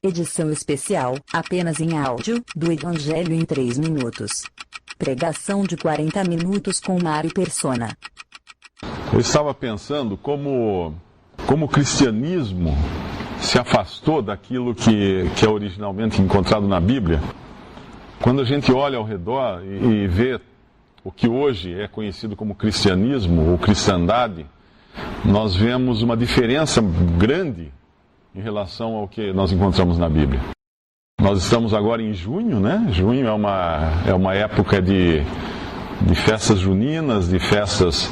Edição especial, apenas em áudio, do Evangelho em 3 minutos. Pregação de 40 minutos com Mário Persona. Eu estava pensando como o cristianismo se afastou daquilo que é originalmente encontrado na Bíblia. Quando a gente olha ao redor e vê o que hoje é conhecido como cristianismo ou cristandade, nós vemos uma diferença grande em relação ao que nós encontramos na Bíblia. Nós estamos agora em junho, né? Junho é uma época de festas juninas, de festas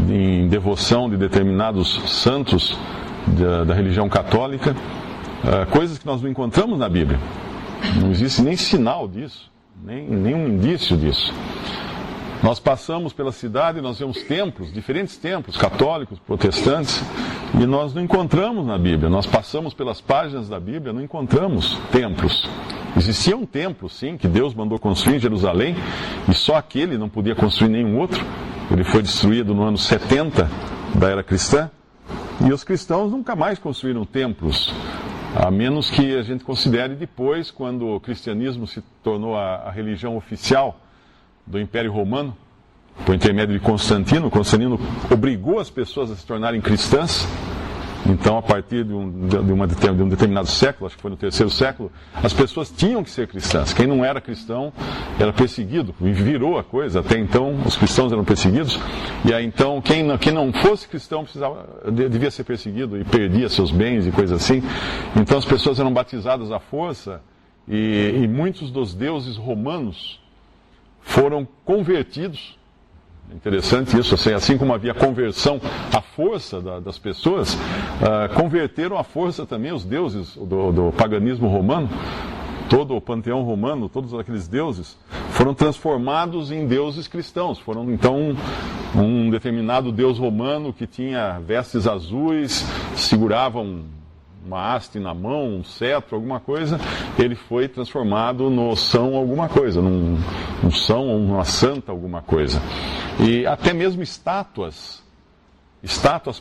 em devoção de determinados santos da religião católica, coisas que nós não encontramos na Bíblia. Não existe nem sinal disso, nem um indício disso. Nós passamos pela cidade e nós vemos templos, diferentes templos, católicos, protestantes, e nós não encontramos na Bíblia. Nós passamos pelas páginas da Bíblia, não encontramos templos. Existia um templo, sim, que Deus mandou construir em Jerusalém, e só aquele, não podia construir nenhum outro. Ele foi destruído no ano 70 da era cristã, e os cristãos nunca mais construíram templos, a menos que a gente considere depois, quando o cristianismo se tornou a religião oficial do Império Romano, por intermédio de Constantino. Constantino obrigou as pessoas a se tornarem cristãs. Então, a partir de um determinado século, acho que foi no 3º século, as pessoas tinham que ser cristãs. Quem não era cristão era perseguido, e virou a coisa. Até então, os cristãos eram perseguidos, e aí então, quem não fosse cristão devia ser perseguido e perdia seus bens e coisas assim. Então, as pessoas eram batizadas à força, e muitos dos deuses romanos foram convertidos. Interessante isso, assim como havia conversão à força das pessoas, converteram à força também os deuses do paganismo romano. Todo o panteão romano, todos aqueles deuses, foram transformados em deuses cristãos. Foram então um determinado deus romano que tinha vestes azuis, segurava uma haste na mão, um cetro, alguma coisa, ele foi transformado no São alguma coisa, num São ou uma Santa alguma coisa. E até mesmo estátuas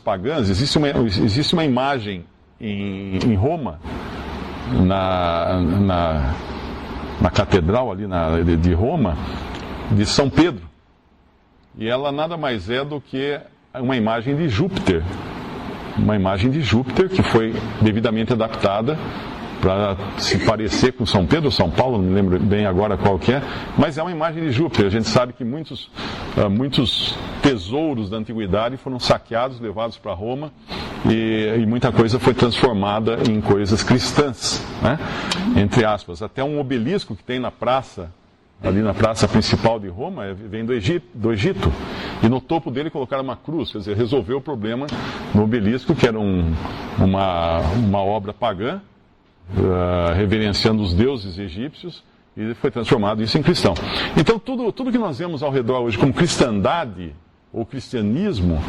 pagãs. Existe uma imagem em Roma, na catedral ali de Roma, de São Pedro. E ela nada mais é do que uma imagem de Júpiter. Uma imagem de Júpiter que foi devidamente adaptada para se parecer com São Pedro ou São Paulo, não me lembro bem agora qual que é, mas é uma imagem de Júpiter. A gente sabe que muitos tesouros da antiguidade foram saqueados, levados para Roma, e muita coisa foi transformada em coisas cristãs, né? Entre aspas. Até um obelisco que tem na praça, ali na praça principal de Roma, vem do Egito. E no topo dele colocaram uma cruz, quer dizer, resolveu o problema no obelisco, que era uma obra pagã, reverenciando os deuses egípcios, e foi transformado isso em cristão. Então, tudo que nós vemos ao redor hoje como cristandade ou cristianismo,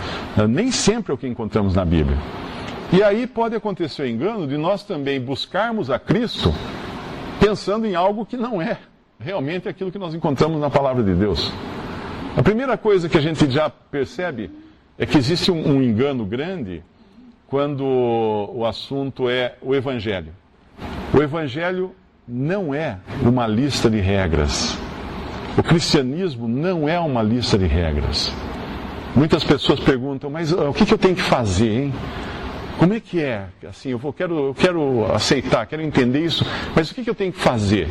nem sempre é o que encontramos na Bíblia. E aí pode acontecer o engano de nós também buscarmos a Cristo pensando em algo que não é realmente aquilo que nós encontramos na palavra de Deus. A primeira coisa que a gente já percebe é que existe um engano grande quando o assunto é o Evangelho. O Evangelho não é uma lista de regras. O cristianismo não é uma lista de regras. Muitas pessoas perguntam, mas o que eu tenho que fazer, hein? Como é que é? Assim, eu quero aceitar, quero entender isso, mas o que eu tenho que fazer?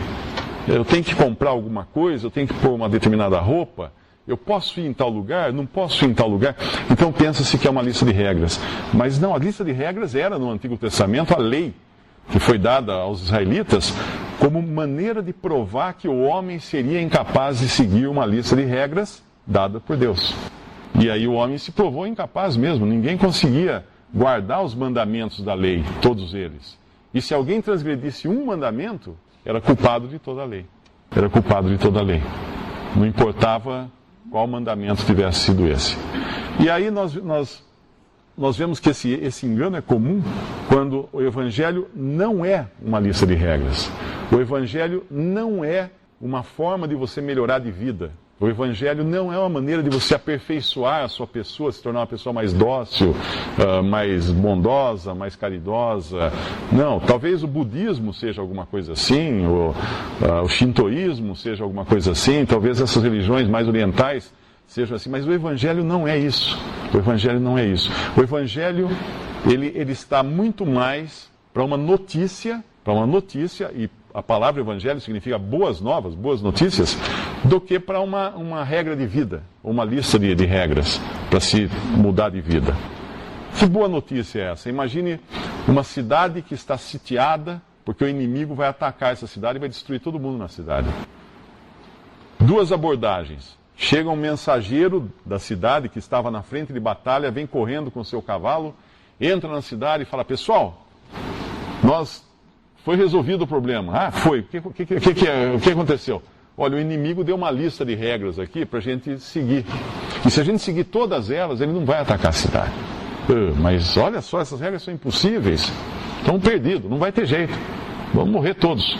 Eu tenho que comprar alguma coisa? Eu tenho que pôr uma determinada roupa? Eu posso ir em tal lugar? Não posso ir em tal lugar? Então pensa-se que é uma lista de regras. Mas não, a lista de regras era no Antigo Testamento a lei que foi dada aos israelitas como maneira de provar que o homem seria incapaz de seguir uma lista de regras dada por Deus. E aí o homem se provou incapaz mesmo, ninguém conseguia guardar os mandamentos da lei, todos eles. E se alguém transgredisse um mandamento, era culpado de toda a lei. Era culpado de toda a lei. Não importava qual mandamento tivesse sido esse. E aí nós vemos que esse engano é comum quando o Evangelho não é uma lista de regras. O Evangelho não é uma forma de você melhorar de vida. O Evangelho não é uma maneira de você aperfeiçoar a sua pessoa, se tornar uma pessoa mais dócil, mais bondosa, mais caridosa. Não, talvez o budismo seja alguma coisa assim, o shintoísmo seja alguma coisa assim, talvez essas religiões mais orientais sejam assim, mas o Evangelho não é isso. O Evangelho não é isso. O Evangelho, ele está muito mais para uma notícia, e a palavra evangelho significa boas novas, boas notícias, do que para uma regra de vida, uma lista de regras para se mudar de vida. Que boa notícia é essa? Imagine uma cidade que está sitiada, porque o inimigo vai atacar essa cidade e vai destruir todo mundo na cidade. Duas abordagens. Chega um mensageiro da cidade que estava na frente de batalha, vem correndo com seu cavalo, entra na cidade e fala: pessoal, foi resolvido o problema. Ah, foi. O que aconteceu? Olha, o inimigo deu uma lista de regras aqui para a gente seguir. E se a gente seguir todas elas, ele não vai atacar a cidade. Mas olha só, essas regras são impossíveis. Estamos perdidos, não vai ter jeito. Vamos morrer todos.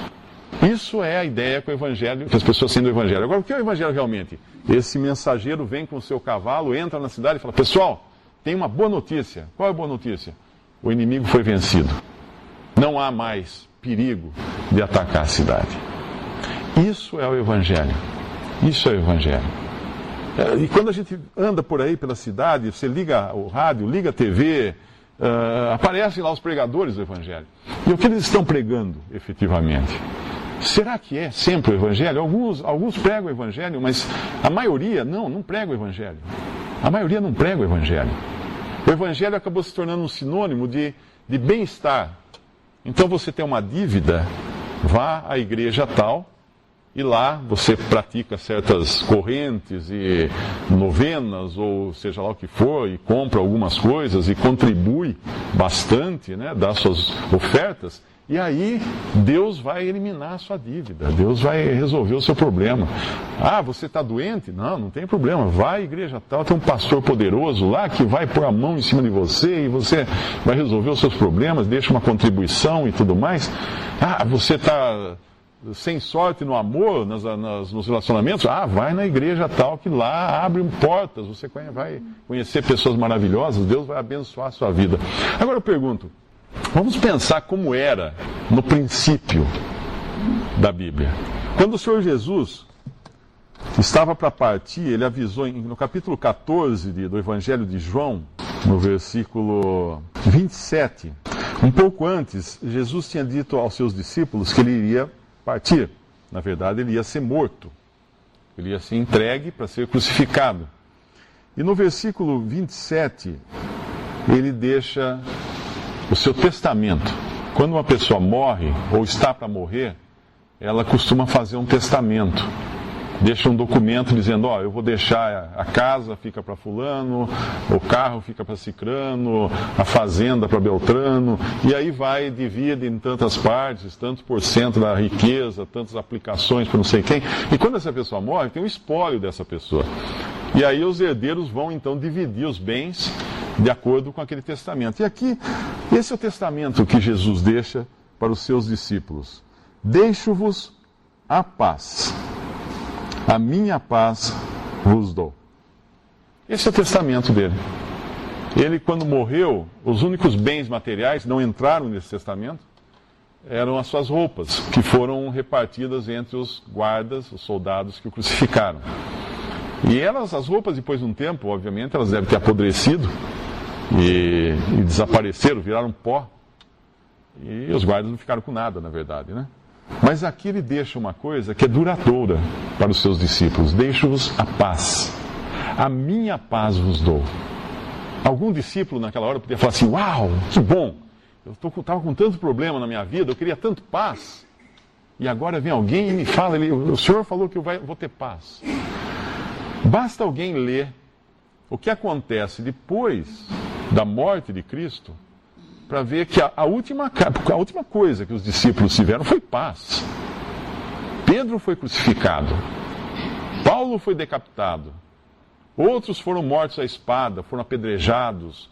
Isso é a ideia com o Evangelho, que as pessoas têm do Evangelho. Agora, o que é o Evangelho realmente? Esse mensageiro vem com o seu cavalo, entra na cidade e fala: pessoal, tem uma boa notícia. Qual é a boa notícia? O inimigo foi vencido. Não há mais perigo de atacar a cidade. Isso é o Evangelho. Isso é o Evangelho. E quando a gente anda por aí pela cidade, você liga o rádio, liga a TV, aparecem lá os pregadores do Evangelho. E o que eles estão pregando, efetivamente? Será que é sempre o Evangelho? Alguns pregam o Evangelho, mas a maioria não prega o Evangelho. A maioria não prega o Evangelho. O Evangelho acabou se tornando um sinônimo de bem-estar. Então você tem uma dívida, vá à igreja tal, e lá você pratica certas correntes e novenas, ou seja lá o que for, e compra algumas coisas e contribui bastante, né, dá suas ofertas, e aí Deus vai eliminar a sua dívida, Deus vai resolver o seu problema. Ah, você está doente? Não tem problema, vai à igreja tal, tem um pastor poderoso lá que vai pôr a mão em cima de você e você vai resolver os seus problemas, deixa uma contribuição e tudo mais. Ah, você está sem sorte no amor, nos relacionamentos? Ah, vai na igreja tal, que lá abre portas, você vai conhecer pessoas maravilhosas, Deus vai abençoar a sua vida. Agora eu pergunto, vamos pensar como era no princípio da Bíblia. Quando o Senhor Jesus estava para partir, ele avisou no capítulo 14 do Evangelho de João, no versículo 27, um pouco antes, Jesus tinha dito aos seus discípulos que ele iria partir. Na verdade, ele ia ser morto. Ele ia ser entregue para ser crucificado. E no versículo 27, ele deixa o seu testamento. Quando uma pessoa morre ou está para morrer, ela costuma fazer um testamento. Deixa um documento dizendo: eu vou deixar a casa, fica para fulano, o carro fica para cicrano, a fazenda para beltrano, e aí divide em tantas partes, tantos por cento da riqueza, tantas aplicações para não sei quem. E quando essa pessoa morre, tem um espólio dessa pessoa. E aí os herdeiros vão então dividir os bens de acordo com aquele testamento. E aqui, esse é o testamento que Jesus deixa para os seus discípulos: deixo-vos a paz. A minha paz vos dou. Esse é o testamento dele. Ele, quando morreu, os únicos bens materiais não entraram nesse testamento, eram as suas roupas, que foram repartidas entre os guardas, os soldados que o crucificaram. E as roupas, depois de um tempo, obviamente, elas devem ter apodrecido e desapareceram, viraram pó. E os guardas não ficaram com nada, na verdade, né? Mas aqui ele deixa uma coisa que é duradoura para os seus discípulos: deixo-vos a paz, a minha paz vos dou. Algum discípulo naquela hora podia falar assim: uau, que bom, eu estava com tanto problema na minha vida, eu queria tanto paz, e agora vem alguém e me fala, o Senhor falou que eu vou ter paz. Basta alguém ler o que acontece depois da morte de Cristo para ver que a última coisa que os discípulos tiveram foi paz. Pedro foi crucificado, Paulo foi decapitado, outros foram mortos à espada, foram apedrejados,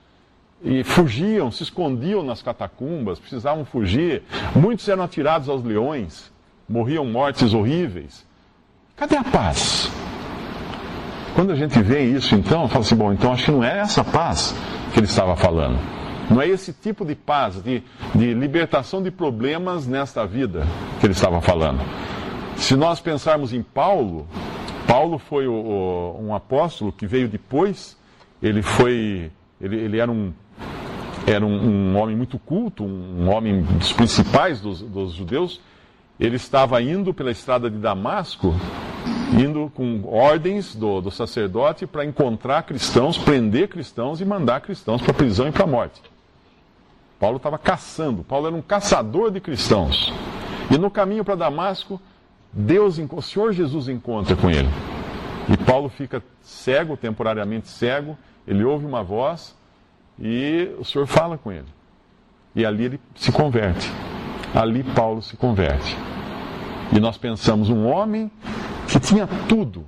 e fugiam, se escondiam nas catacumbas, precisavam fugir. Muitos eram atirados aos leões, morriam mortes horríveis. Cadê a paz? Quando a gente vê isso, então, fala assim, bom, então acho que não é essa paz que ele estava falando. Não é esse tipo de paz, de libertação de problemas nesta vida que ele estava falando. Se nós pensarmos em Paulo, Paulo foi um apóstolo que veio depois. Ele era um homem muito culto, um homem dos principais dos judeus. Ele estava indo pela estrada de Damasco, indo com ordens do sacerdote para encontrar cristãos, prender cristãos e mandar cristãos para a prisão e para a morte. Paulo estava caçando, Paulo era um caçador de cristãos. E no caminho para Damasco, o Senhor Jesus encontra com ele. E Paulo fica cego, temporariamente cego, ele ouve uma voz e o Senhor fala com ele. E ali ele se converte. Ali Paulo se converte. E nós pensamos, um homem que tinha tudo.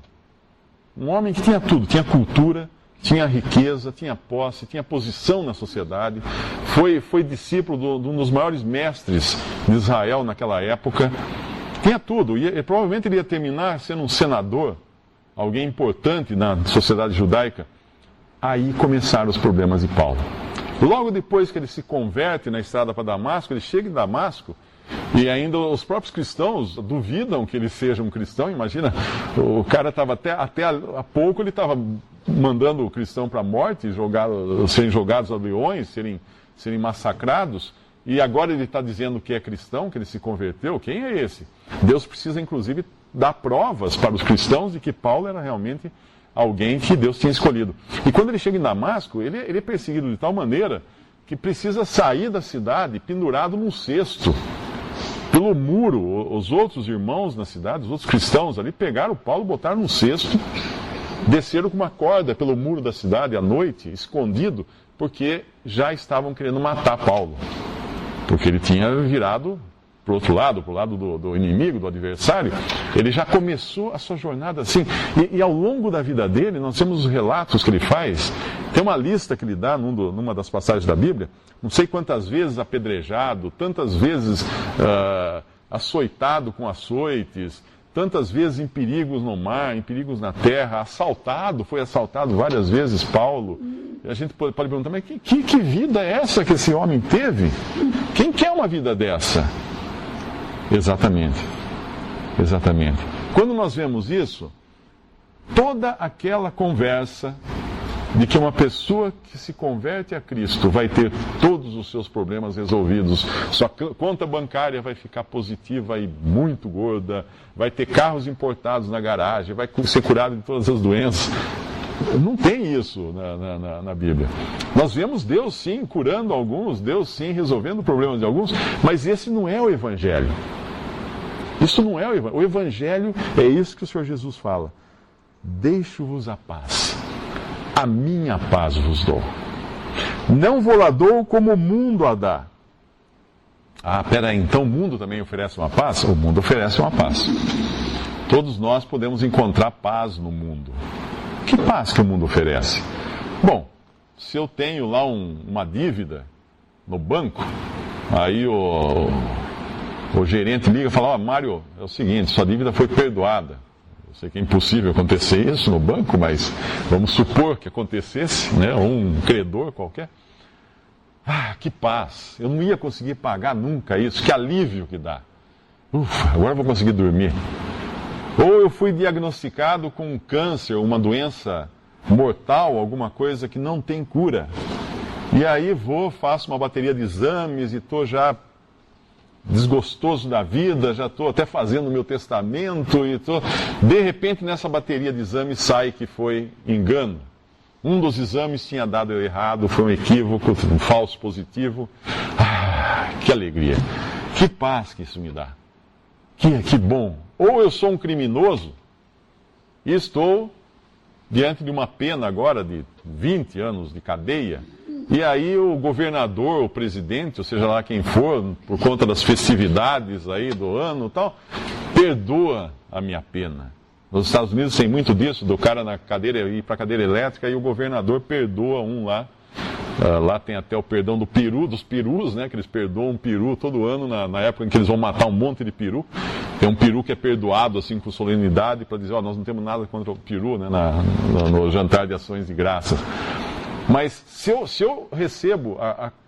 Um homem que tinha tudo. Tinha cultura, tinha riqueza, tinha posse, tinha posição na sociedade. Foi discípulo de um dos maiores mestres de Israel naquela época. Tinha tudo. E provavelmente ele ia terminar sendo um senador, alguém importante na sociedade judaica. Aí começaram os problemas de Paulo. Logo depois que ele se converte na estrada para Damasco, ele chega em Damasco e ainda os próprios cristãos duvidam que ele seja um cristão. Imagina, o cara estava até há pouco ele estava mandando o cristão para a morte, serem jogados a leões, serem massacrados, e agora ele está dizendo que é cristão, que ele se converteu. Quem é esse? Deus precisa inclusive dar provas para os cristãos de que Paulo era realmente alguém que Deus tinha escolhido. E quando ele chega em Damasco, ele é perseguido de tal maneira que precisa sair da cidade pendurado num cesto, pelo muro. Os outros irmãos na cidade, os outros cristãos ali, pegaram Paulo, botaram num cesto, desceram com uma corda pelo muro da cidade à noite, escondido, porque já estavam querendo matar Paulo. Porque ele tinha virado para o outro lado, para o lado do inimigo, do adversário. Ele já começou a sua jornada assim. E ao longo da vida dele, nós temos os relatos que ele faz. Tem uma lista que ele dá numa das passagens da Bíblia. Não sei quantas vezes apedrejado, tantas vezes açoitado com açoites, tantas vezes em perigos no mar, em perigos na terra, foi assaltado várias vezes Paulo. E a gente pode perguntar, mas que vida é essa que esse homem teve? Quem quer uma vida dessa? Exatamente. Quando nós vemos isso, toda aquela conversa de que uma pessoa que se converte a Cristo vai ter todos os seus problemas resolvidos, sua conta bancária vai ficar positiva e muito gorda, vai ter carros importados na garagem, vai ser curado de todas as doenças. Não tem isso na Bíblia. Nós vemos Deus sim curando alguns, Deus sim resolvendo problemas de alguns, mas esse não é o Evangelho. Isso não é o Evangelho. O Evangelho é isso que o Senhor Jesus fala. Deixo-vos a paz. A minha paz vos dou. Não vou lá dou como o mundo a dá. Peraí, então o mundo também oferece uma paz? O mundo oferece uma paz. Todos nós podemos encontrar paz no mundo. Que paz que o mundo oferece? Bom, se eu tenho lá uma dívida no banco, aí o gerente liga e fala, Mário, é o seguinte, sua dívida foi perdoada. Eu sei que é impossível acontecer isso no banco, mas vamos supor que acontecesse, né? Ou um credor qualquer. Que paz! Eu não ia conseguir pagar nunca isso, que alívio que dá. Agora eu vou conseguir dormir. Ou eu fui diagnosticado com um câncer, uma doença mortal, alguma coisa que não tem cura. E aí faço uma bateria de exames e estou já desgostoso da vida, já estou até fazendo o meu testamento e de repente nessa bateria de exames sai que foi engano. Um dos exames tinha dado errado, foi um equívoco, um falso positivo. Que alegria, que paz que isso me dá. Que bom. Ou eu sou um criminoso e estou diante de uma pena agora de 20 anos de cadeia, e aí o governador, o presidente, ou seja lá quem for, por conta das festividades aí do ano e tal, perdoa a minha pena. Nos Estados Unidos tem muito disso, do cara na cadeira ir para a cadeira elétrica e o governador perdoa um lá Lá tem até o perdão dos perus, né? Que eles perdoam um peru todo ano, na época em que eles vão matar um monte de peru. Tem um peru que é perdoado assim com solenidade para dizer, nós não temos nada contra o peru, né? No jantar de ações de graças. Mas se eu recebo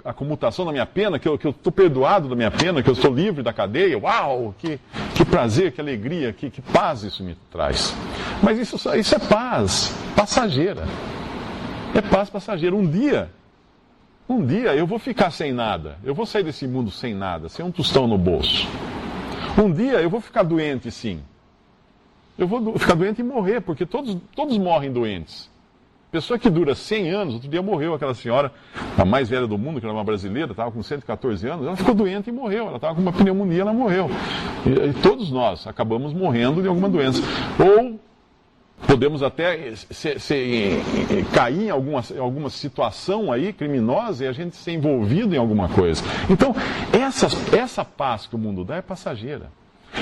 a comutação da minha pena, que eu estou perdoado da minha pena, que eu estou livre da cadeia, uau, que prazer, que alegria, que paz isso me traz. Mas isso é paz passageira. É paz passageira. Um dia eu vou ficar sem nada. Eu vou sair desse mundo sem nada, sem um tostão no bolso. Um dia eu vou ficar doente, sim. Eu vou ficar doente e morrer, porque todos morrem doentes. Pessoa que dura 100 anos, outro dia morreu aquela senhora, a mais velha do mundo, que era uma brasileira, estava com 114 anos, ela ficou doente e morreu. Ela estava com uma pneumonia, ela morreu. E todos nós acabamos morrendo de alguma doença. Ou podemos até cair em alguma situação aí criminosa e a gente ser envolvido em alguma coisa. Então, essa paz que o mundo dá é passageira.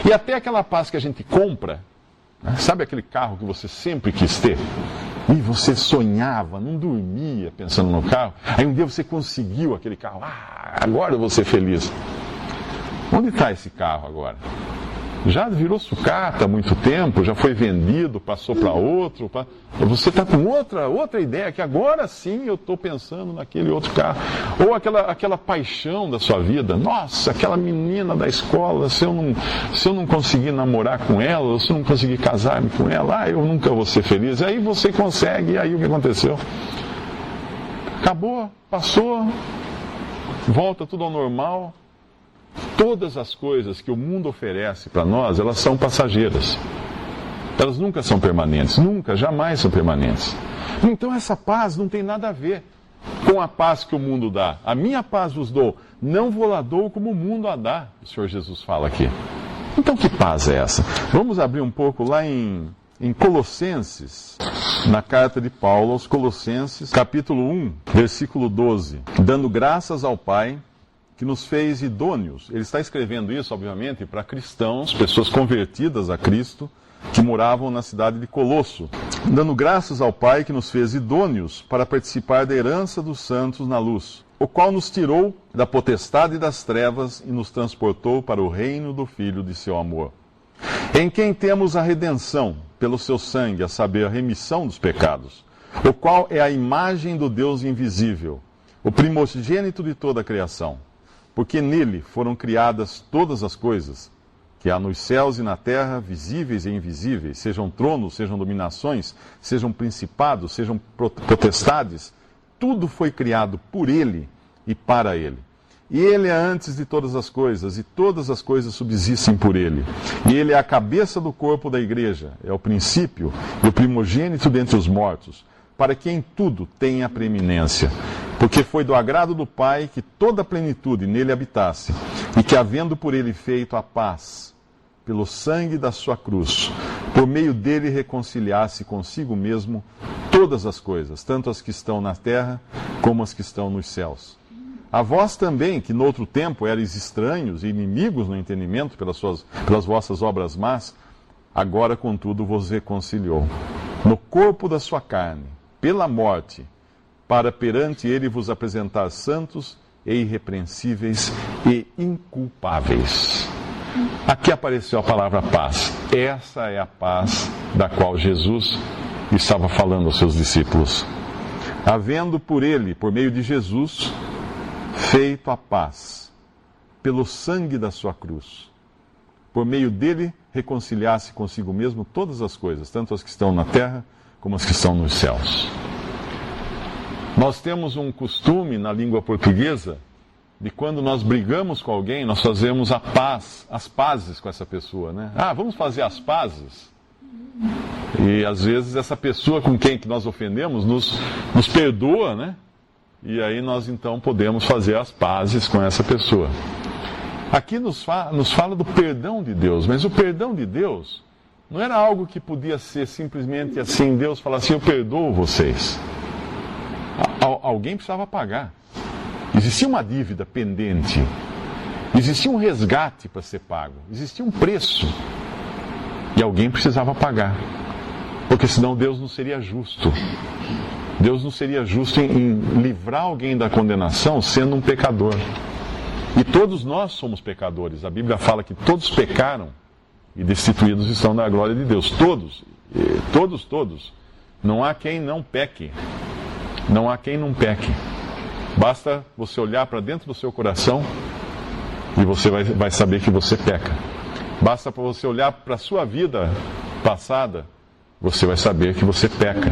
E até aquela paz que a gente compra, né? Sabe aquele carro que você sempre quis ter? E você sonhava, não dormia pensando no carro. Aí um dia você conseguiu aquele carro. Agora eu vou ser feliz. Onde está esse carro agora? Já virou sucata há muito tempo, já foi vendido, passou para outro. Você está com outra ideia, que agora sim eu estou pensando naquele outro carro. Ou aquela paixão da sua vida. Nossa, aquela menina da escola, se eu não conseguir namorar com ela, ou se eu não conseguir casar-me com ela, eu nunca vou ser feliz. Aí você consegue, e aí o que aconteceu? Acabou, passou, volta tudo ao normal. Todas as coisas que o mundo oferece para nós, elas são passageiras. Elas nunca são permanentes, nunca, jamais são permanentes. Então essa paz não tem nada a ver com a paz que o mundo dá. A minha paz vos dou, não vou lá dou como o mundo a dá, o Senhor Jesus fala aqui. Então que paz é essa? Vamos abrir um pouco lá em Colossenses, na carta de Paulo aos Colossenses, capítulo 1, versículo 12. Dando graças ao Pai, que nos fez idôneos. Ele está escrevendo isso, obviamente, para cristãos, pessoas convertidas a Cristo, que moravam na cidade de Colosso. Dando graças ao Pai que nos fez idôneos para participar da herança dos santos na luz, o qual nos tirou da potestade das trevas e nos transportou para o reino do Filho de seu amor, em quem temos a redenção, pelo seu sangue, a saber, a remissão dos pecados, o qual é a imagem do Deus invisível, o primogênito de toda a criação. Porque nele foram criadas todas as coisas, que há nos céus e na terra, visíveis e invisíveis, sejam tronos, sejam dominações, sejam principados, sejam potestades, tudo foi criado por ele e para ele. E ele é antes de todas as coisas, e todas as coisas subsistem por ele. E ele é a cabeça do corpo da igreja, é o princípio e o primogênito dentre os mortos, para que em tudo tenha preeminência. Porque foi do agrado do Pai que toda a plenitude nele habitasse, e que, havendo por ele feito a paz, pelo sangue da sua cruz, por meio dele reconciliasse consigo mesmo todas as coisas, tanto as que estão na terra como as que estão nos céus. A vós também, que noutro tempo erais estranhos e inimigos no entendimento pelas vossas obras más, agora, contudo, vos reconciliou no corpo da sua carne, pela morte, para perante ele vos apresentar santos e irrepreensíveis e inculpáveis. Aqui apareceu a palavra paz. Essa é a paz da qual Jesus estava falando aos seus discípulos. Havendo por ele, por meio de Jesus, feito a paz, pelo sangue da sua cruz, por meio dele reconciliasse consigo mesmo todas as coisas, tanto as que estão na terra como as que estão nos céus. Nós temos um costume na língua portuguesa de quando nós brigamos com alguém, nós fazemos as pazes com essa pessoa, né? Vamos fazer as pazes? E às vezes essa pessoa com quem que nós ofendemos nos perdoa, né? E aí nós então podemos fazer as pazes com essa pessoa. Aqui nos fala do perdão de Deus, mas o perdão de Deus não era algo que podia ser simplesmente assim, Deus fala assim, eu perdoo vocês. Alguém precisava pagar. Existia uma dívida pendente. Existia um resgate para ser pago. Existia um preço. E alguém precisava pagar. Porque senão Deus não seria justo. Deus não seria justo em livrar alguém da condenação sendo um pecador. E todos nós somos pecadores. A Bíblia fala que todos pecaram e destituídos estão da glória de Deus. Todos. Todos. Não há quem não peque. Não há quem não peque. Basta você olhar para dentro do seu coração e você vai saber que você peca. Basta para você olhar para a sua vida passada, você vai saber que você peca.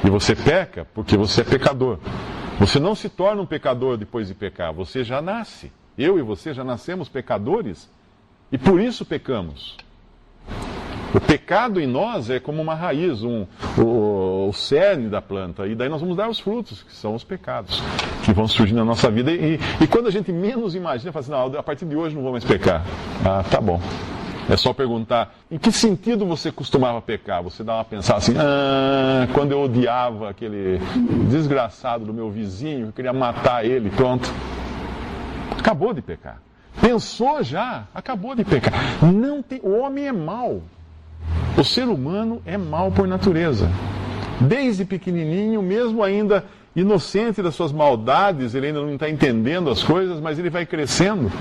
E você peca porque você é pecador. Você não se torna um pecador depois de pecar, você já nasce. Eu e você já nascemos pecadores e por isso pecamos. O pecado em nós é como uma raiz, o cerne da planta. E daí nós vamos dar os frutos, que são os pecados, que vão surgir na nossa vida. E quando a gente menos imagina, fala assim, não, a partir de hoje não vou mais pecar. Ah, tá bom. É só perguntar, em que sentido você costumava pecar? Você dá uma pensada assim, quando eu odiava aquele desgraçado do meu vizinho, eu queria matar ele, pronto. Acabou de pecar. Pensou já, acabou de pecar. O homem é mau. O ser humano é mau por natureza. Desde pequenininho, mesmo ainda inocente das suas maldades, ele ainda não está entendendo as coisas, mas ele vai crescendo.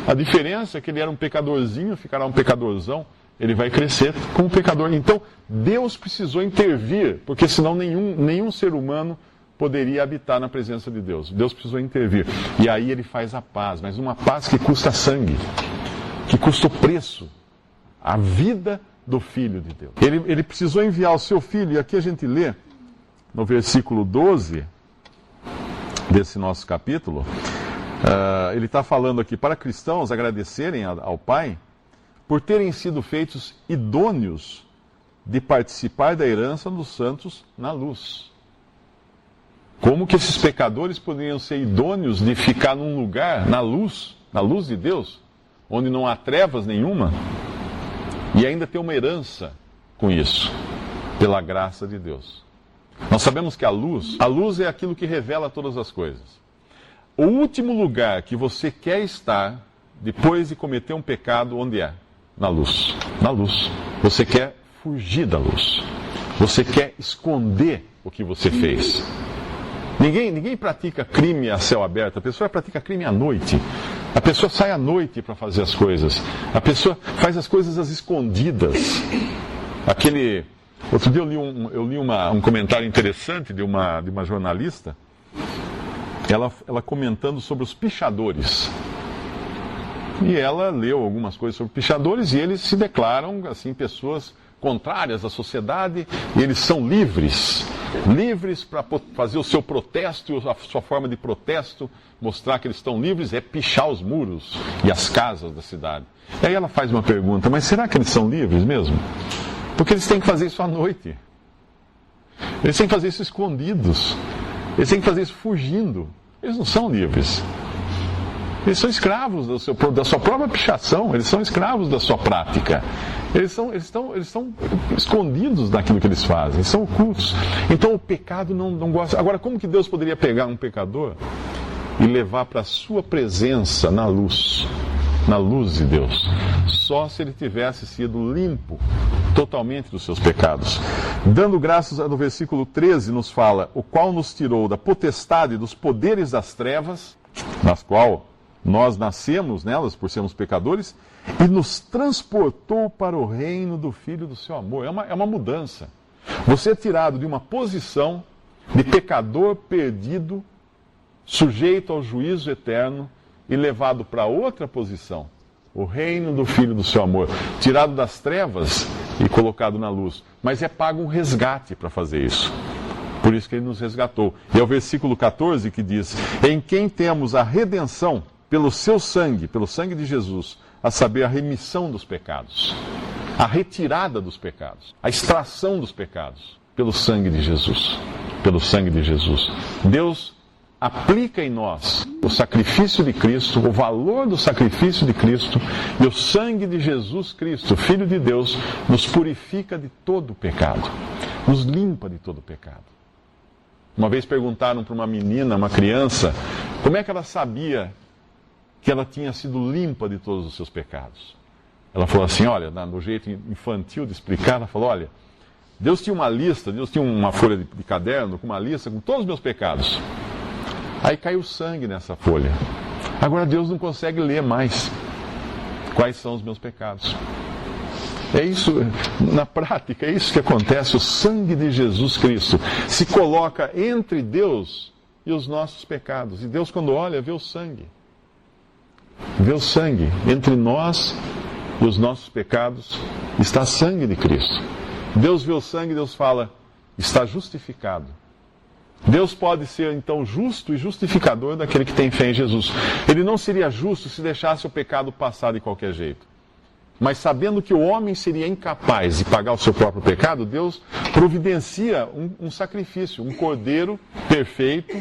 A diferença é que ele era um pecadorzinho, ficará um pecadorzão, ele vai crescer como pecador. Então, Deus precisou intervir, porque senão nenhum ser humano poderia habitar na presença de Deus. Deus precisou intervir. E aí ele faz a paz, mas uma paz que custa sangue, que custa o preço, a vida do Filho de Deus. Ele precisou enviar o seu Filho, e aqui a gente lê, no versículo 12 desse nosso capítulo, ele está falando aqui para cristãos agradecerem ao Pai por terem sido feitos idôneos de participar da herança dos santos na luz. Como que esses pecadores poderiam ser idôneos de ficar num lugar, na luz de Deus, onde não há trevas nenhuma, e ainda ter uma herança com isso, pela graça de Deus? Nós sabemos que a luz é aquilo que revela todas as coisas. O último lugar que você quer estar, depois de cometer um pecado, onde é? Na luz. Na luz. Você quer fugir da luz. Você quer esconder o que você fez. Ninguém pratica crime a céu aberto, a pessoa pratica crime à noite. A pessoa sai à noite para fazer as coisas. A pessoa faz as coisas às escondidas. Outro dia eu li um comentário interessante de uma jornalista, ela comentando sobre os pichadores. E ela leu algumas coisas sobre pichadores e eles se declaram assim pessoas contrárias à sociedade, e eles são livres para fazer o seu protesto, a sua forma de protesto, mostrar que eles estão livres, é pichar os muros e as casas da cidade. E aí ela faz uma pergunta, mas será que eles são livres mesmo? Porque eles têm que fazer isso à noite. Eles têm que fazer isso escondidos. Eles têm que fazer isso fugindo. Eles não são livres. Eles são escravos da sua própria pichação, eles são escravos da sua prática. Eles estão escondidos daquilo que eles fazem, eles são ocultos. Então o pecado não gosta. Agora, como que Deus poderia pegar um pecador e levar para a sua presença na luz de Deus? Só se ele tivesse sido limpo totalmente dos seus pecados. Dando graças no versículo 13 nos fala, o qual nos tirou da potestade dos poderes das trevas, nas qual nós nascemos nelas por sermos pecadores, e nos transportou para o reino do Filho do seu amor. É uma mudança. Você é tirado de uma posição de pecador perdido, sujeito ao juízo eterno, e levado para outra posição, o reino do Filho do seu amor. Tirado das trevas e colocado na luz. Mas é pago um resgate para fazer isso. Por isso que ele nos resgatou. E é o versículo 14 que diz, em quem temos a redenção pelo seu sangue, pelo sangue de Jesus, a saber, a remissão dos pecados, a retirada dos pecados, a extração dos pecados, pelo sangue de Jesus. Pelo sangue de Jesus. Deus aplica em nós o sacrifício de Cristo, o valor do sacrifício de Cristo, e o sangue de Jesus Cristo, Filho de Deus, nos purifica de todo o pecado, nos limpa de todo o pecado. Uma vez perguntaram para uma menina, uma criança, como é que ela sabia que ela tinha sido limpa de todos os seus pecados. Ela falou assim, olha, no jeito infantil de explicar, ela falou, olha, Deus tinha uma lista, Deus tinha uma folha de caderno com uma lista com todos os meus pecados. Aí caiu sangue nessa folha. Agora Deus não consegue ler mais quais são os meus pecados. É isso, na prática, é isso que acontece. O sangue de Jesus Cristo se coloca entre Deus e os nossos pecados. E Deus, quando olha, vê o sangue. Vê o sangue. Entre nós e os nossos pecados está sangue de Cristo. Deus vê o sangue e Deus fala, está justificado. Deus pode ser, então, justo e justificador daquele que tem fé em Jesus. Ele não seria justo se deixasse o pecado passar de qualquer jeito. Mas sabendo que o homem seria incapaz de pagar o seu próprio pecado, Deus providencia um sacrifício, um cordeiro perfeito,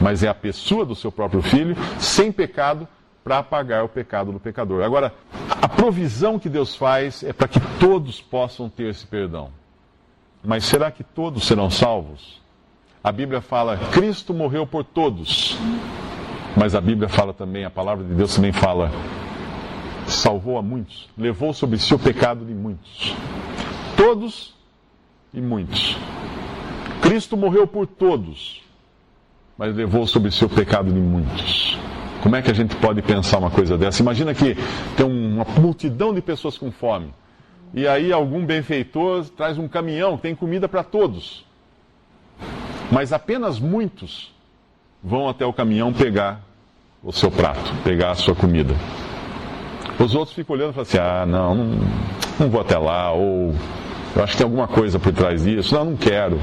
mas é a pessoa do seu próprio filho, sem pecado, para apagar o pecado do pecador. Agora, a provisão que Deus faz é para que todos possam ter esse perdão. Mas será que todos serão salvos? A Bíblia fala, Cristo morreu por todos. Mas a Bíblia fala também, a palavra de Deus também fala, salvou a muitos, levou sobre si o pecado de muitos. Todos e muitos. Cristo morreu por todos, mas levou sobre si o pecado de muitos. Como é que a gente pode pensar uma coisa dessa? Imagina que tem uma multidão de pessoas com fome. E aí algum benfeitor traz um caminhão que tem comida para todos. Mas apenas muitos vão até o caminhão pegar o seu prato, pegar a sua comida. Os outros ficam olhando e falam assim, não vou até lá, ou eu acho que tem alguma coisa por trás disso. Não quero.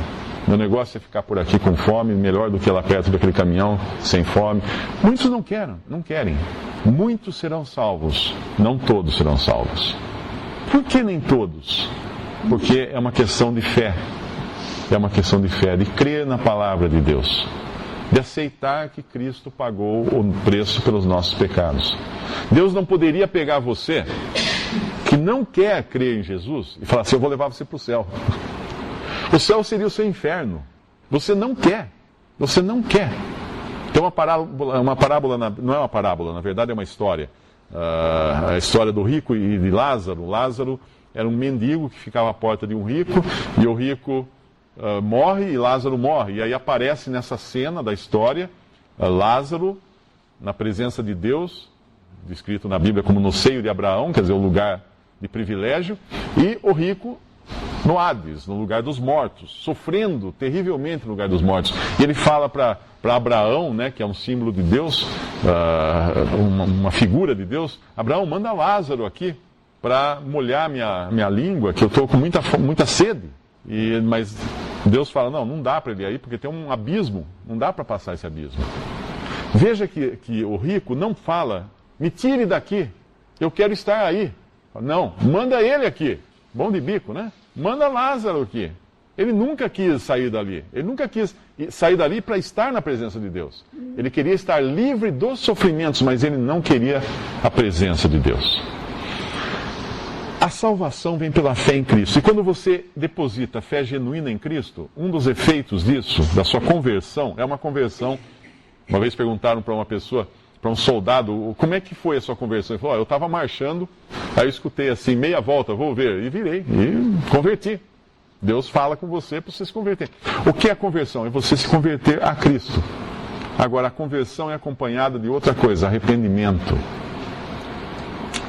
Meu negócio é ficar por aqui com fome, melhor do que lá perto daquele caminhão, sem fome. Muitos não querem. Muitos serão salvos, não todos serão salvos. Por que nem todos? Porque é uma questão de fé. É uma questão de fé, de crer na palavra de Deus. De aceitar que Cristo pagou o preço pelos nossos pecados. Deus não poderia pegar você, que não quer crer em Jesus, e falar assim, eu vou levar você para o céu. O céu seria o seu inferno. Você não quer. Tem uma parábola, não é uma parábola, na verdade é uma história. A história do rico e de Lázaro. Lázaro era um mendigo que ficava à porta de um rico, e o rico morre e Lázaro morre. E aí aparece nessa cena da história, Lázaro, na presença de Deus, descrito na Bíblia como no seio de Abraão, quer dizer, o lugar de privilégio, e o rico no Hades, no lugar dos mortos, sofrendo terrivelmente no lugar dos mortos. E ele fala para Abraão, né, que é um símbolo de Deus, uma figura de Deus, Abraão, manda Lázaro aqui para molhar minha língua, que eu estou com muita sede. Mas Deus fala, não dá para ele ir aí, porque tem um abismo, não dá para passar esse abismo. Veja que o rico não fala, me tire daqui, eu quero estar aí. Não, manda ele aqui. Bom de bico, né? Manda Lázaro aqui. Ele nunca quis sair dali. Ele nunca quis sair dali para estar na presença de Deus. Ele queria estar livre dos sofrimentos, mas ele não queria a presença de Deus. A salvação vem pela fé em Cristo. E quando você deposita fé genuína em Cristo, um dos efeitos disso, da sua conversão, é uma conversão. Uma vez perguntaram para uma pessoa, para um soldado, como é que foi a sua conversão? Ele falou, eu estava marchando, aí eu escutei assim, meia volta, vou ver, e virei, e converti. Deus fala com você para você se converter. O que é a conversão? É você se converter a Cristo. Agora, a conversão é acompanhada de outra coisa, arrependimento.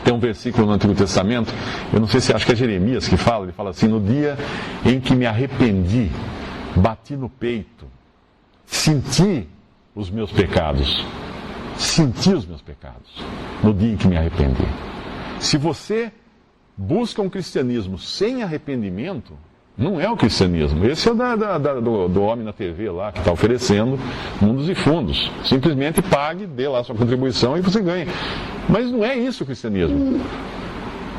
Tem um versículo no Antigo Testamento, eu não sei se acho que é Jeremias que fala, ele fala assim, no dia em que me arrependi, bati no peito, senti os meus pecados. Senti os meus pecados no dia em que me arrependi. Se você busca um cristianismo sem arrependimento, não é o cristianismo. Esse é do homem na TV lá, que está oferecendo mundos e fundos. Simplesmente pague, dê lá sua contribuição e você ganha. Mas não é isso o cristianismo.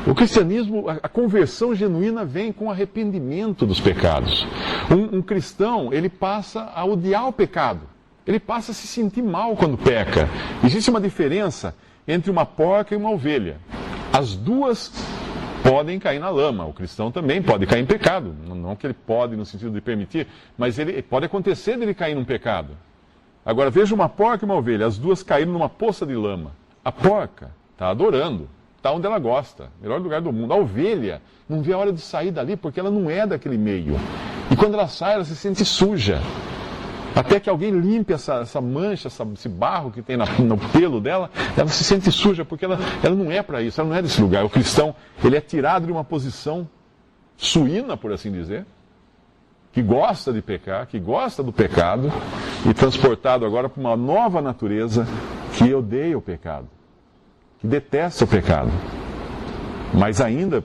O cristianismo, a conversão genuína vem com arrependimento dos pecados. Um cristão, ele passa a odiar o pecado. Ele passa a se sentir mal quando peca. Existe uma diferença entre uma porca e uma ovelha. As duas podem cair na lama. O cristão também pode cair em pecado. Não que ele pode no sentido de permitir, mas ele pode acontecer dele cair num pecado. Agora veja uma porca e uma ovelha. As duas caíram numa poça de lama. A porca está adorando. está onde ela gosta, melhor lugar do mundo. A ovelha não vê a hora de sair dali porque ela não é daquele meio. E quando ela sai, ela se sente suja. Até que alguém limpe essa mancha, esse barro que tem no pelo dela, ela se sente suja porque ela não é para isso, ela não é desse lugar. O cristão, ele é tirado de uma posição suína, por assim dizer, que gosta de pecar, que gosta do pecado, e transportado agora para uma nova natureza que odeia o pecado, que detesta o pecado. Mas ainda,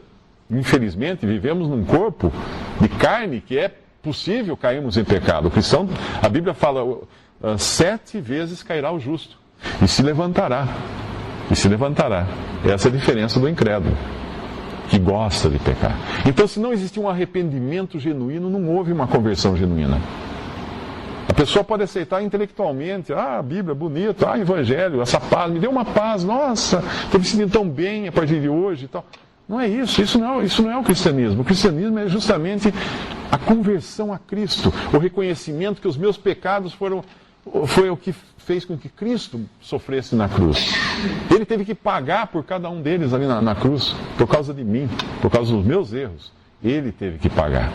infelizmente, vivemos num corpo de carne que é possível cairmos em pecado. O cristão, a Bíblia fala, 7 vezes cairá o justo, e se levantará. E se levantará. Essa é a diferença do incrédulo, que gosta de pecar. Então, se não existir um arrependimento genuíno, não houve uma conversão genuína. A pessoa pode aceitar intelectualmente, a Bíblia é bonita, Evangelho, essa paz, me deu uma paz, nossa, estou me sentindo tão bem a partir de hoje e tal. Não é isso, isso não é o cristianismo. O cristianismo é justamente a conversão a Cristo, o reconhecimento que os meus pecados foi o que fez com que Cristo sofresse na cruz. Ele teve que pagar por cada um deles ali na cruz, por causa de mim, por causa dos meus erros. Ele teve que pagar.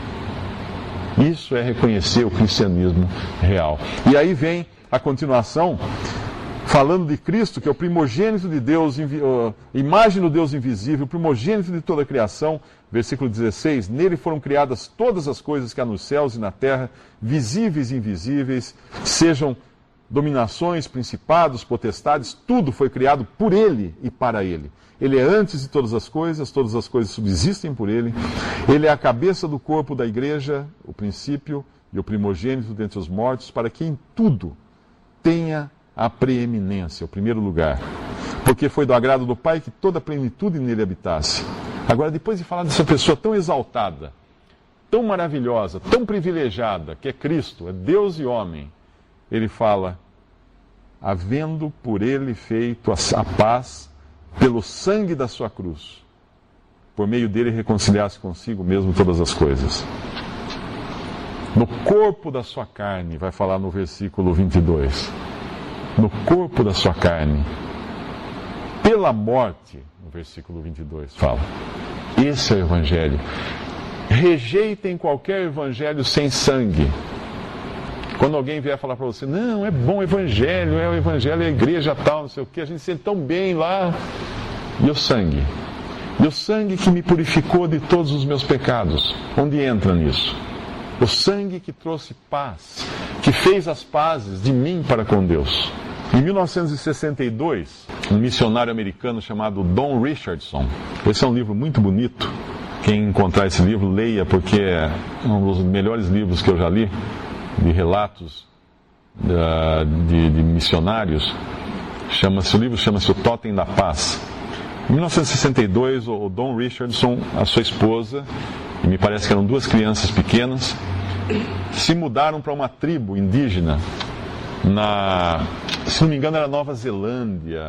Isso é reconhecer o cristianismo real. E aí vem a continuação, falando de Cristo, que é o primogênito de Deus, imagem do Deus invisível, primogênito de toda a criação, versículo 16, nele foram criadas todas as coisas que há nos céus e na terra, visíveis e invisíveis, sejam dominações, principados, potestades, tudo foi criado por ele e para ele. Ele é antes de todas as coisas subsistem por ele, ele é a cabeça do corpo da igreja, o princípio e o primogênito dentre os mortos, para que em tudo tenha a preeminência, o primeiro lugar. Porque foi do agrado do Pai que toda a plenitude nele habitasse. Agora, depois de falar dessa pessoa tão exaltada, tão maravilhosa, tão privilegiada, que é Cristo, é Deus e homem, ele fala, havendo por ele feito a paz pelo sangue da sua cruz, por meio dele reconciliasse consigo mesmo todas as coisas. No corpo da sua carne, vai falar no versículo 22, no corpo da sua carne, pela morte, no versículo 22 fala. Esse é o Evangelho. Rejeitem qualquer Evangelho sem sangue. Quando alguém vier falar para você, não, é bom o Evangelho, é a igreja tal, não sei o que, a gente se sente tão bem lá. E o sangue? E o sangue que me purificou de todos os meus pecados, onde entra nisso? O sangue que trouxe paz, que fez as pazes de mim para com Deus. Em 1962, um missionário americano chamado Don Richardson, esse é um livro muito bonito, quem encontrar esse livro, leia, porque é um dos melhores livros que eu já li, de relatos de missionários. O livro chama-se O Totem da Paz. Em 1962, o Don Richardson, a sua esposa, e me parece que eram 2 crianças pequenas, se mudaram para uma tribo indígena se não me engano era Nova Zelândia,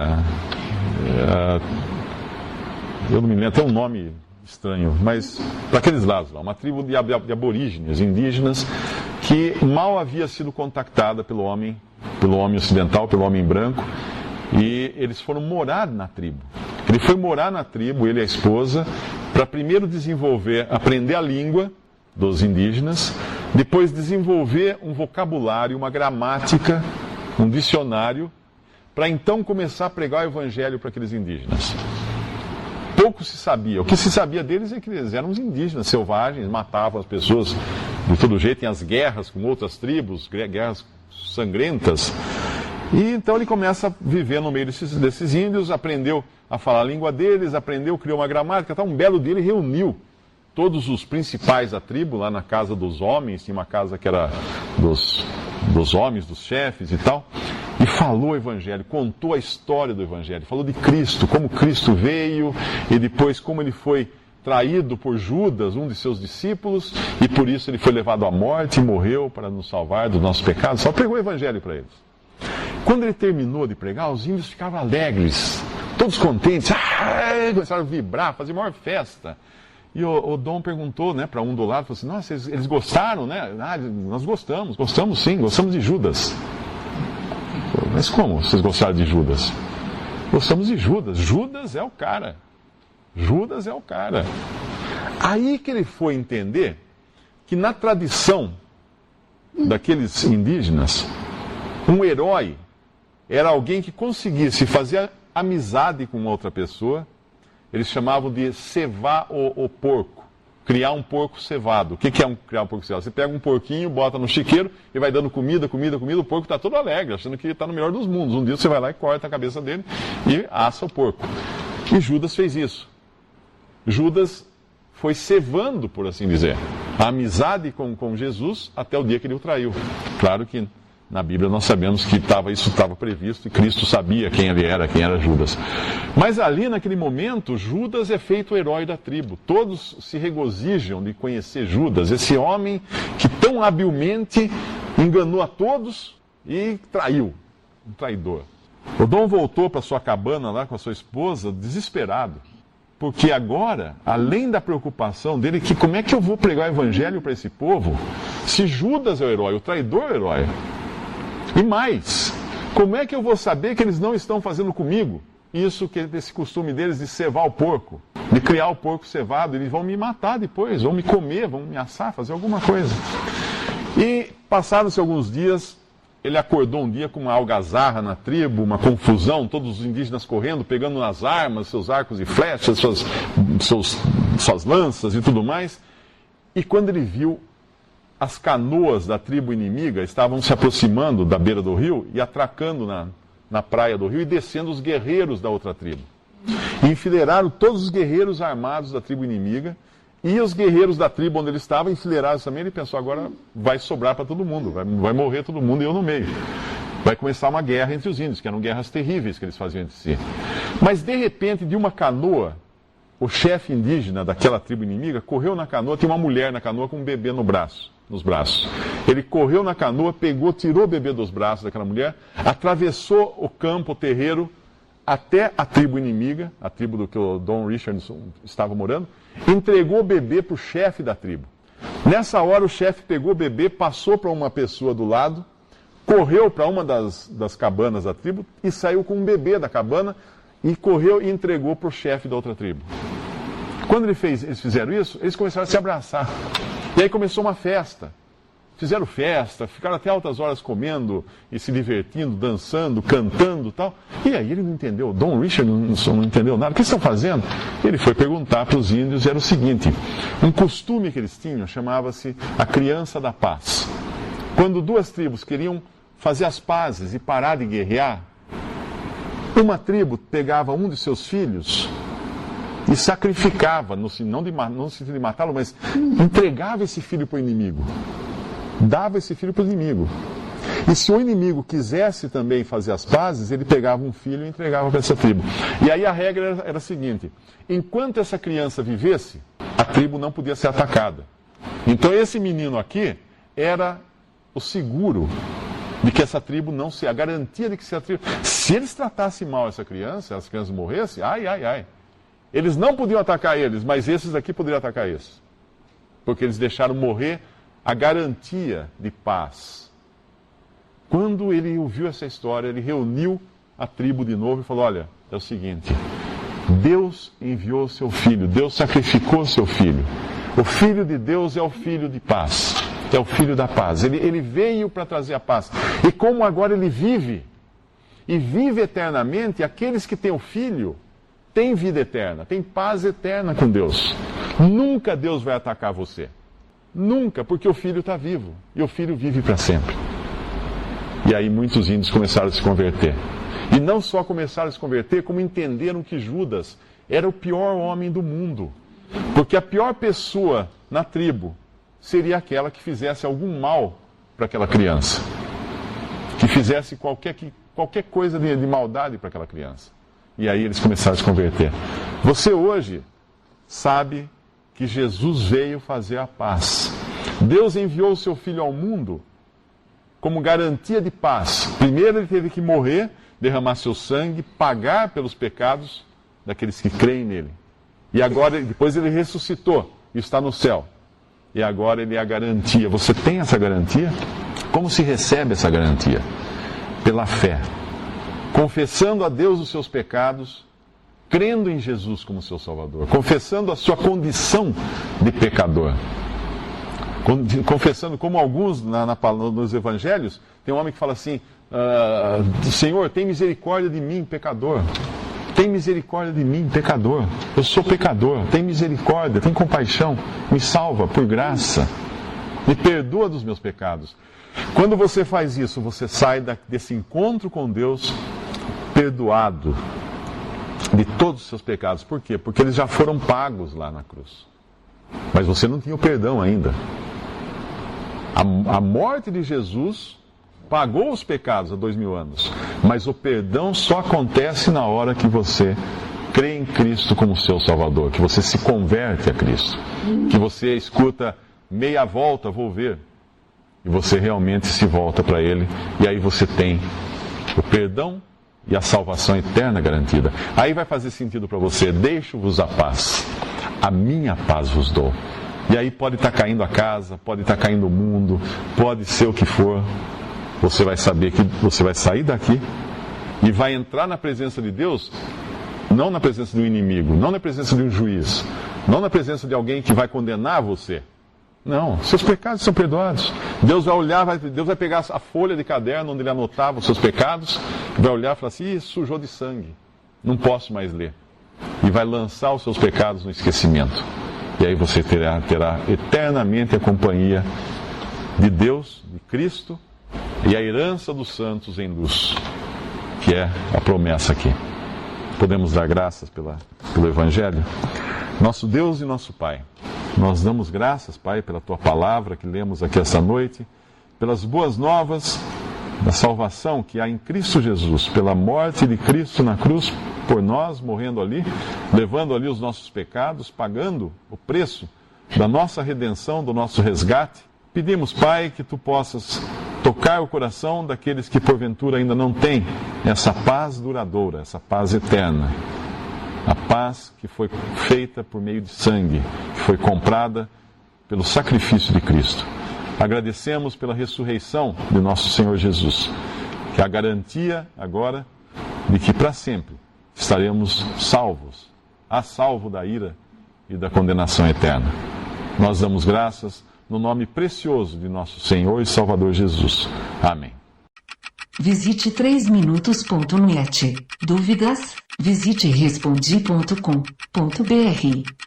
eu não me lembro, tem um nome estranho, mas para aqueles lados lá, uma tribo de aborígenes, indígenas, que mal havia sido contactada pelo homem ocidental, pelo homem branco, e eles foram morar na tribo. Ele foi morar na tribo, ele e a esposa, para primeiro aprender a língua dos indígenas, depois desenvolver um vocabulário, uma gramática, um dicionário, para então começar a pregar o evangelho para aqueles indígenas. Pouco se sabia. O que se sabia deles é que eles eram os indígenas selvagens, matavam as pessoas de todo jeito, em as guerras com outras tribos, guerras sangrentas. E então ele começa a viver no meio desses índios, aprendeu a falar a língua deles, criou uma gramática. Um belo dia ele reuniu todos os principais da tribo lá na casa dos homens, tinha uma casa que era dos homens, dos chefes e tal, e falou o evangelho, contou a história do evangelho, falou de Cristo, como Cristo veio e depois como ele foi traído por Judas, um de seus discípulos, e por isso ele foi levado à morte e morreu para nos salvar dos nossos pecados. Só pregou o evangelho para eles. Quando ele terminou de pregar, os índios ficavam alegres, todos contentes, começaram a vibrar, fazer maior festa. E o Dom perguntou, né, para um do lado, falou assim, nossa, eles gostaram, né? Nós gostamos sim, gostamos de Judas. Mas como vocês gostaram de Judas? Gostamos de Judas. Judas é o cara. Judas é o cara. Aí que ele foi entender que na tradição daqueles indígenas, um herói era alguém que conseguisse fazer amizade com outra pessoa. Eles chamavam de cevar o porco, criar um porco cevado. O que é criar um porco cevado? Você pega um porquinho, bota no chiqueiro e vai dando comida, o porco está todo alegre, achando que está no melhor dos mundos. Um dia você vai lá e corta a cabeça dele e assa o porco. E Judas fez isso. Judas foi cevando, por assim dizer, a amizade com Jesus até o dia que ele o traiu. Claro que na Bíblia nós sabemos que isso estava previsto e Cristo sabia quem ele era, quem era Judas. Mas ali naquele momento, Judas é feito o herói da tribo. Todos se regozijam de conhecer Judas, esse homem que tão habilmente enganou a todos e traiu, um traidor. O Dom voltou para sua cabana lá com a sua esposa, desesperado. Porque agora, além da preocupação dele, que como é que eu vou pregar o evangelho para esse povo, se Judas é o herói, o traidor é o herói? E mais, como é que eu vou saber que eles não estão fazendo comigo isso, que esse costume deles de cevar o porco, de criar o porco cevado? Eles vão me matar depois, vão me comer, vão me assar, fazer alguma coisa. E passaram-se alguns dias. Ele acordou um dia com uma algazarra na tribo, uma confusão, todos os indígenas correndo, pegando nas armas, seus arcos e flechas, suas lanças e tudo mais. E quando ele viu, as canoas da tribo inimiga estavam se aproximando da beira do rio e atracando na praia do rio e descendo os guerreiros da outra tribo. E enfileiraram todos os guerreiros armados da tribo inimiga. E os guerreiros da tribo onde ele estava enfileirados também. Ele pensou, agora vai sobrar para todo mundo, vai morrer todo mundo e eu no meio. Vai começar uma guerra entre os índios, que eram guerras terríveis que eles faziam entre si. Mas de repente, de uma canoa, o chefe indígena daquela tribo inimiga correu na canoa, tinha uma mulher na canoa com um bebê nos braços. Ele correu na canoa, tirou o bebê dos braços daquela mulher, atravessou o campo, o terreiro, até a tribo inimiga, a tribo do que o Dom Richardson estava morando, entregou o bebê para o chefe da tribo. Nessa hora o chefe pegou o bebê, passou para uma pessoa do lado, correu para uma das cabanas da tribo e saiu com um bebê da cabana e correu e entregou para o chefe da outra tribo. Quando eles fizeram isso, eles começaram a se abraçar. E aí começou uma festa. Fizeram festa, ficaram até altas horas comendo e se divertindo, dançando, cantando e tal. E aí ele não entendeu, o Dom Richard não entendeu nada. O que estão fazendo? Ele foi perguntar para os índios, era o seguinte, um costume que eles tinham chamava-se a criança da paz. Quando duas tribos queriam fazer as pazes e parar de guerrear, uma tribo pegava um de seus filhos e sacrificava, no sentido de matá-lo, mas entregava esse filho para o inimigo. Dava esse filho para o inimigo. E se o inimigo quisesse também fazer as pazes, ele pegava um filho e entregava para essa tribo. E aí a regra era a seguinte, enquanto essa criança vivesse, a tribo não podia ser atacada. Então esse menino aqui era o seguro de que essa tribo não se... A garantia de que se a tribo... Se eles tratassem mal essa criança, as crianças morressem, ai. Eles não podiam atacar eles, mas esses aqui poderiam atacar esses. Porque eles deixaram morrer a garantia de paz. Quando ele ouviu essa história, ele reuniu a tribo de novo e falou, olha, é o seguinte, Deus enviou o seu filho, Deus sacrificou o seu filho. O filho de Deus é o filho de paz, é o filho da paz. Ele veio para trazer a paz. E como agora ele vive, e vive eternamente, aqueles que têm o filho, têm vida eterna, têm paz eterna com Deus. Nunca Deus vai atacar você. Nunca, porque o filho está vivo. E o filho vive para sempre. E aí muitos índios começaram a se converter. E não só começaram a se converter, como entenderam que Judas era o pior homem do mundo. Porque a pior pessoa na tribo seria aquela que fizesse algum mal para aquela criança. Que fizesse qualquer coisa de maldade para aquela criança. E aí eles começaram a se converter. Você hoje sabe que Jesus veio fazer a paz. Deus enviou o seu Filho ao mundo como garantia de paz. Primeiro ele teve que morrer, derramar seu sangue, pagar pelos pecados daqueles que creem nele. E agora, depois ele ressuscitou e está no céu. E agora ele é a garantia. Você tem essa garantia? Como se recebe essa garantia? Pela fé. Confessando a Deus os seus pecados, crendo em Jesus como seu Salvador, confessando a sua condição de pecador. Confessando, como alguns nos evangelhos, tem um homem que fala assim, Senhor, tem misericórdia de mim, pecador. Tem misericórdia de mim, pecador. Eu sou pecador, tem misericórdia, tem compaixão, me salva por graça, me perdoa dos meus pecados. Quando você faz isso, você sai desse encontro com Deus perdoado de todos os seus pecados. Por quê? Porque eles já foram pagos lá na cruz. Mas você não tinha o perdão ainda. A morte de Jesus pagou os pecados há 2000 anos. Mas o perdão só acontece na hora que você crê em Cristo como seu Salvador, que você se converte a Cristo, que você escuta meia volta, vou ver, e você realmente se volta para Ele, e aí você tem o perdão e a salvação eterna garantida. Aí vai fazer sentido para você, deixo-vos a paz, a minha paz vos dou. E aí pode estar caindo a casa, pode estar caindo o mundo, pode ser o que for, você vai saber que você vai sair daqui e vai entrar na presença de Deus, não na presença de um inimigo, não na presença de um juiz, não na presença de alguém que vai condenar você. Não, seus pecados são perdoados. Deus vai olhar, Deus vai pegar a folha de caderno onde ele anotava os seus pecados, e vai olhar e falar assim, sujou de sangue, não posso mais ler. E vai lançar os seus pecados no esquecimento. E aí você terá eternamente a companhia de Deus, de Cristo, e a herança dos santos em luz, que é a promessa aqui. Podemos dar graças pelo Evangelho? Nosso Deus e nosso Pai, nós damos graças, Pai, pela Tua palavra que lemos aqui esta noite, pelas boas novas da salvação que há em Cristo Jesus, pela morte de Cristo na cruz por nós, morrendo ali, levando ali os nossos pecados, pagando o preço da nossa redenção, do nosso resgate. Pedimos, Pai, que Tu possas tocar o coração daqueles que porventura ainda não têm essa paz duradoura, essa paz eterna. A paz que foi feita por meio de sangue, que foi comprada pelo sacrifício de Cristo. Agradecemos pela ressurreição de nosso Senhor Jesus, que é a garantia agora de que para sempre estaremos salvos, a salvo da ira e da condenação eterna. Nós damos graças no nome precioso de nosso Senhor e Salvador Jesus. Amém. Visite 3minutos.net. Dúvidas? Visite respondi.com.br.